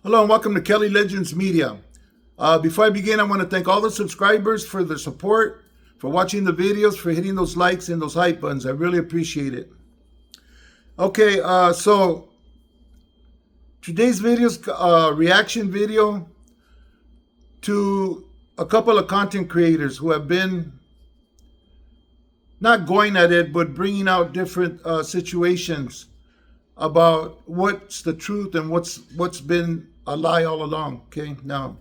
Hello and welcome to Kelly Legends Media. Before I begin, I want to thank all the subscribers for their support, for watching the videos, for hitting those likes and those hype buttons. I really appreciate it. Okay, so today's video is a reaction video to a couple of content creators who have been not going at it, but bringing out different situations about what's the truth and what's been a lie all along. Okay, now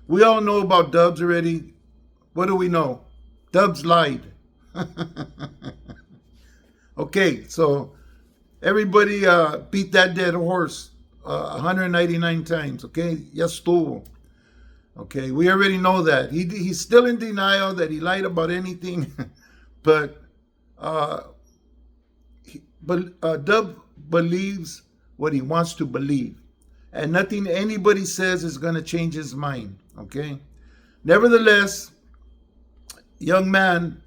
we all know about Dubs already. What do we know? Dubs lied. Okay, so everybody beat that dead horse 199 times. Okay, yes, estuvo. Okay, we already know that he's still in denial that he lied about anything, but Dub believes what he wants to believe, and nothing anybody says is going to change his mind. Okay, nevertheless, young man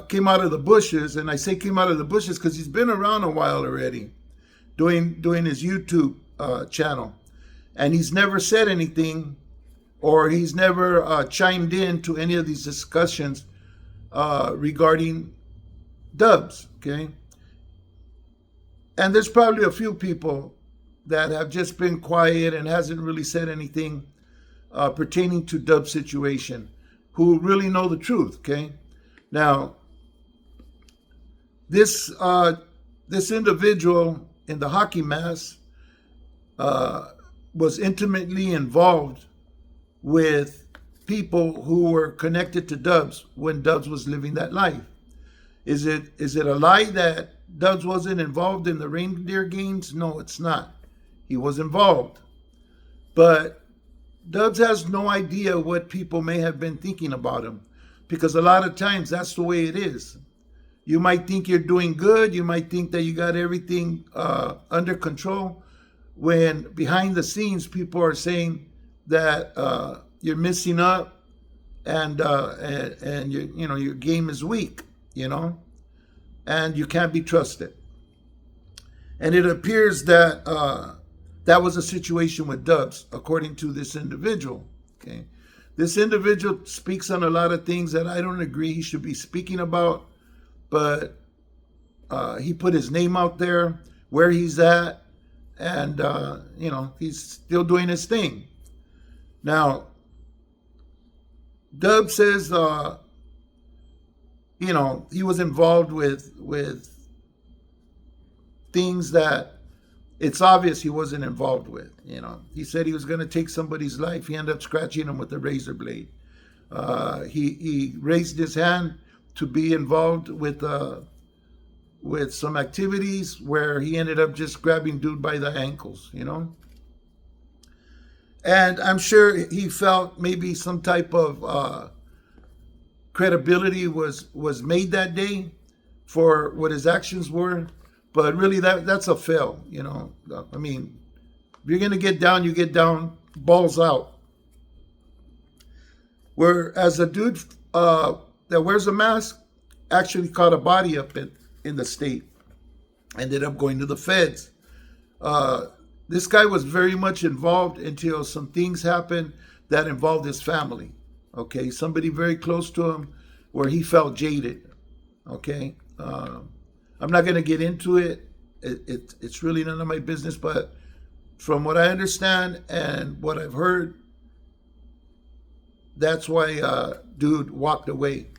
came out of the bushes, and I say came out of the bushes because he's been around a while already, doing his YouTube channel, and he's never said anything, or he's never chimed in to any of these discussions regarding Dubs. Okay. And there's probably a few people that have just been quiet and hasn't really said anything pertaining to Dub's situation, who really know the truth. Okay, now this individual in the hockey mask was intimately involved with people who were connected to Dubs when Dubs was living that life. Is it a lie that Dubs wasn't involved in the reindeer games? No, it's not. He was involved. But Dubs has no idea what people may have been thinking about him, because a lot of times that's the way it is. You might think you're doing good. You might think that you got everything under control, when behind the scenes people are saying that you're messing up and your game is weak, and you can't be trusted. And it appears that that was a situation with Dubs, according to this individual. Okay, this individual speaks on a lot of things that I don't agree he should be speaking about, but he put his name out there, where he's at, and he's still doing his thing. Now, Dubs says he was involved with things that it's obvious he wasn't involved with. He said he was going to take somebody's life. He ended up scratching him with a razor blade. He raised his hand to be involved with some activities where he ended up just grabbing dude by the ankles. And I'm sure he felt maybe some type of credibility was made that day for what his actions were, but really that's a fail. I mean, if you're gonna get down, you get down, balls out. Whereas a dude that wears a mask actually caught a body up in the state, ended up going to the feds. This guy was very much involved until some things happened that involved his family. Okay, somebody very close to him, where he felt jaded. Okay, I'm not going to get into it. It's really none of my business, but from what I understand and what I've heard, that's why dude walked away.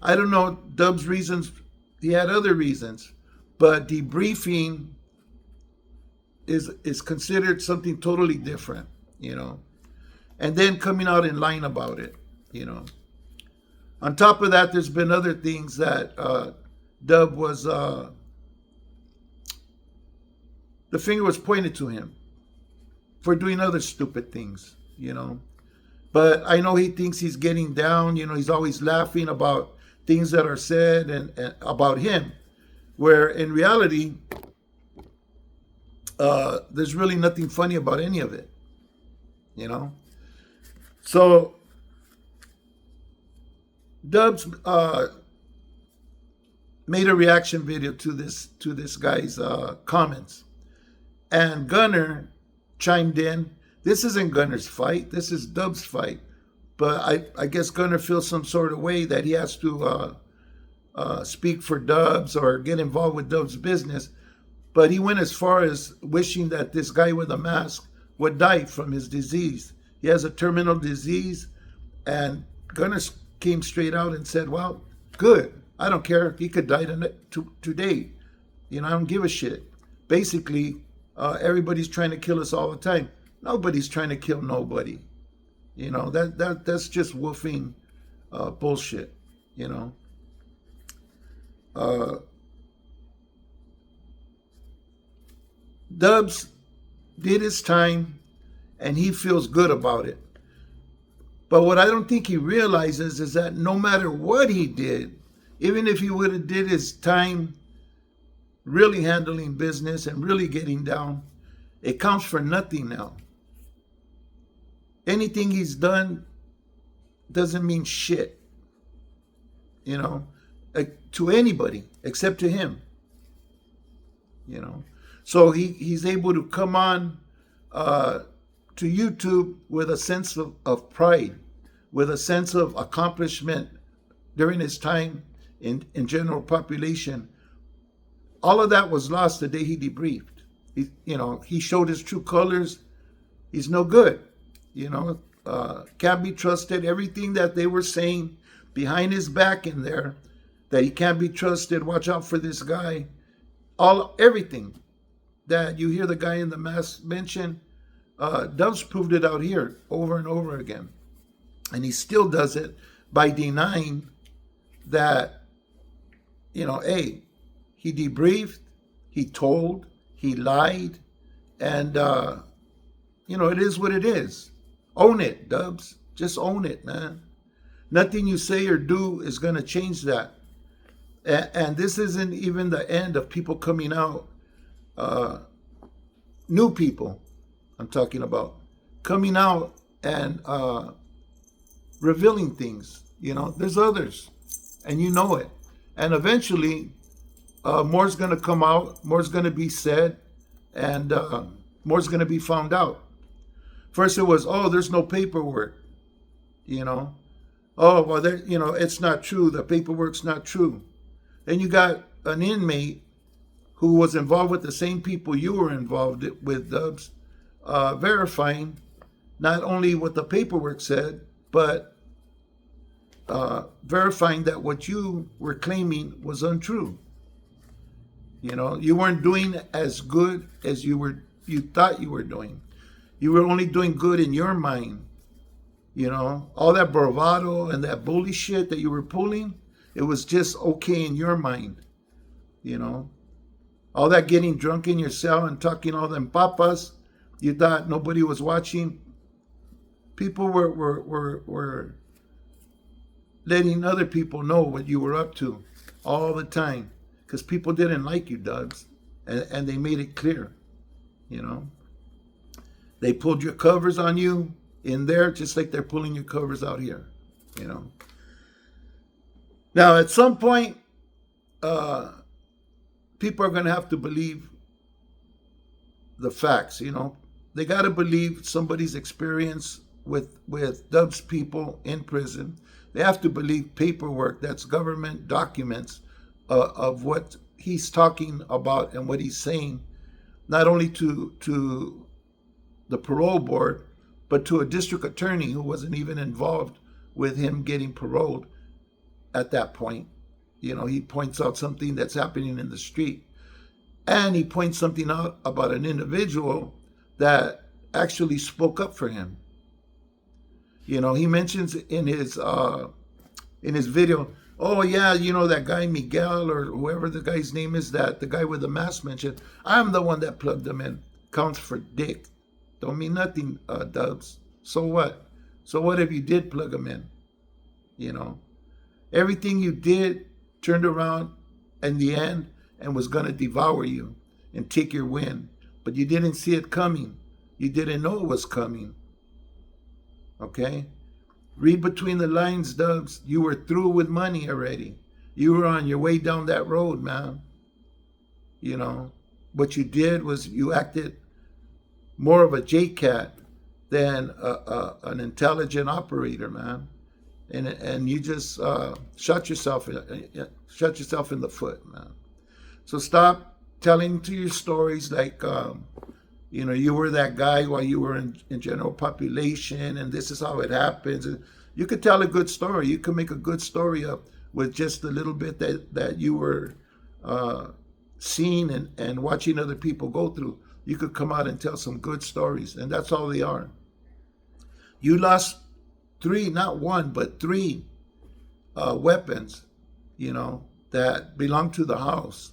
I don't know Dub's reasons. He had other reasons, but debriefing is considered something totally different, and then coming out and lying about it. On top of that, there's been other things that Dub was, the finger was pointed to him for doing other stupid things, But I know he thinks he's getting down. He's always laughing about things that are said and about him, where in reality, there's really nothing funny about any of it, So Dubs made a reaction video to this guy's comments, and Gunner chimed in This isn't Gunner's fight. This is Dub's fight. But I guess Gunner feels some sort of way that he has to speak for Dubs or get involved with Dub's business. But he went as far as wishing that this guy with a mask would die from his disease. He has a terminal disease, and Gunner came straight out and said, well, good. I don't care. He could die today. You know, I don't give a shit. Basically, everybody's trying to kill us all the time. Nobody's trying to kill nobody. You know, that's just woofing bullshit, you know. Dubs did his time, and he feels good about it. But what I don't think he realizes is that no matter what he did, even if he would have did his time really handling business and really getting down, it counts for nothing now. Anything he's done doesn't mean shit, you know, to anybody except to him, you know. So he's able to come on to YouTube with a sense of pride, with a sense of accomplishment during his time in general population. All of that was lost the day he debriefed. He showed his true colors. He's no good, you know, can't be trusted. Everything that they were saying behind his back in there, that he can't be trusted, watch out for this guy, everything that you hear the guy in the mask mention, Dubs proved it out here over and over again. And he still does it by denying that, you know, hey, he debriefed, he told, he lied, and, you know, it is what it is. Own it, Dubs. Just own it, man. Nothing you say or do is going to change that. And this isn't even the end of people coming out. New people, I'm talking about, coming out and revealing things. You know, there's others, and you know it. And eventually, more's going to come out, more's going to be said, and more's going to be found out. First, it was, oh, there's no paperwork, you know. Oh, well, there, you know, it's not true. The paperwork's not true. Then you got an inmate who was involved with the same people you were involved with, Dubs, verifying not only what the paperwork said, but verifying that what you were claiming was untrue. You know, you weren't doing as good as you thought you were doing. You were only doing good in your mind. You know, all that bravado and that bully shit that you were pulling, it was just okay in your mind. You know, all that getting drunk in your cell and talking all them papas, you thought nobody was watching. People were letting other people know what you were up to all the time, because people didn't like you, Dubs, and they made it clear. You know, they pulled your covers on you in there just like they're pulling your covers out here. You know. Now, at some point, people are going to have to believe the facts. You know, they got to believe somebody's experience with Dubs people in prison. They have to believe paperwork, that's government documents of what he's talking about and what he's saying, not only to the parole board, but to a district attorney who wasn't even involved with him getting paroled at that point. You know, he points out something that's happening in the street. And he points something out about an individual that actually spoke up for him. You know, he mentions in his video, oh yeah, you know, that guy Miguel or whoever the guy's name is, that the guy with the mask mentioned, I'm the one that plugged him in. Counts for dick. Don't mean nothing, Dubs. So what? So what if you did plug him in? You know, everything you did turned around in the end and was going to devour you and take your win. But you didn't see it coming. You didn't know it was coming. Okay? Read between the lines, Dubs. You were through with money already. You were on your way down that road, man. You know, what you did was you acted more of a J-Cat than an intelligent operator, man. And you just shut yourself in the foot, man. So stop telling to your stories like you were that guy while you were in general population, and this is how it happens. And you could tell a good story. You could make a good story up with just a little bit that you were seeing and watching other people go through. You could come out and tell some good stories, and that's all they are. You lost three, not one, but three weapons, that belong to the house.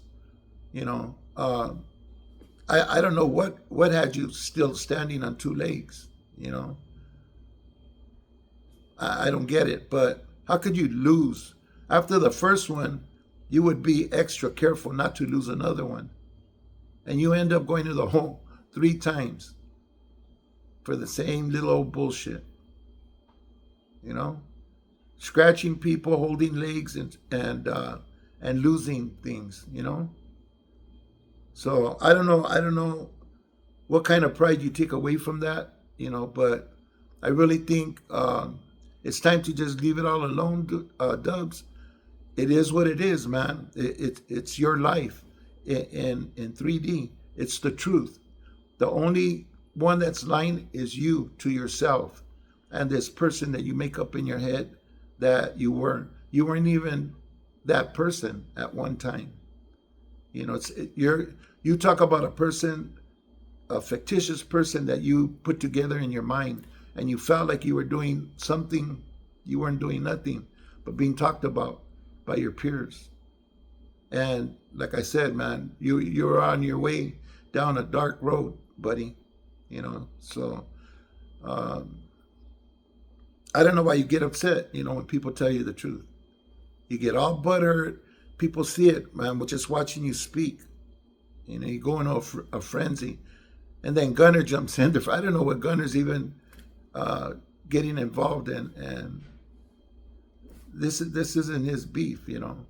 You know, I don't know what had you still standing on two legs. I don't get it. But how could you lose after the first one? You would be extra careful not to lose another one, and you end up going to the hole 3 times for the same little old bullshit. Scratching people, holding legs, and losing things. So I don't know what kind of pride you take away from that. But I really think it's time to just leave it all alone, Dubs. It is what it is, man. It's your life in 3D. It's the truth. The only one that's lying is you to yourself, and this person that you make up in your head that you weren't. You weren't even that person at one time. You talk about a person, a fictitious person that you put together in your mind, and you felt like you were doing something. You weren't doing nothing but being talked about by your peers. And like I said, man, you're on your way down a dark road, buddy. So I don't know why you get upset, when people tell you the truth. You get all butthurt. People see it, man, with just watching you speak. You go into a frenzy. And then Gunner jumps in. I don't know what Gunner's even getting involved in. And this isn't his beef, And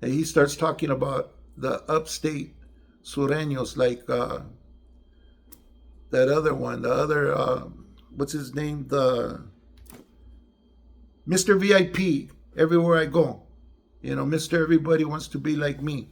he starts talking about the upstate sureños, like that other one, what's his name? The Mr. VIP, everywhere I go. Mr. Everybody wants to be like me.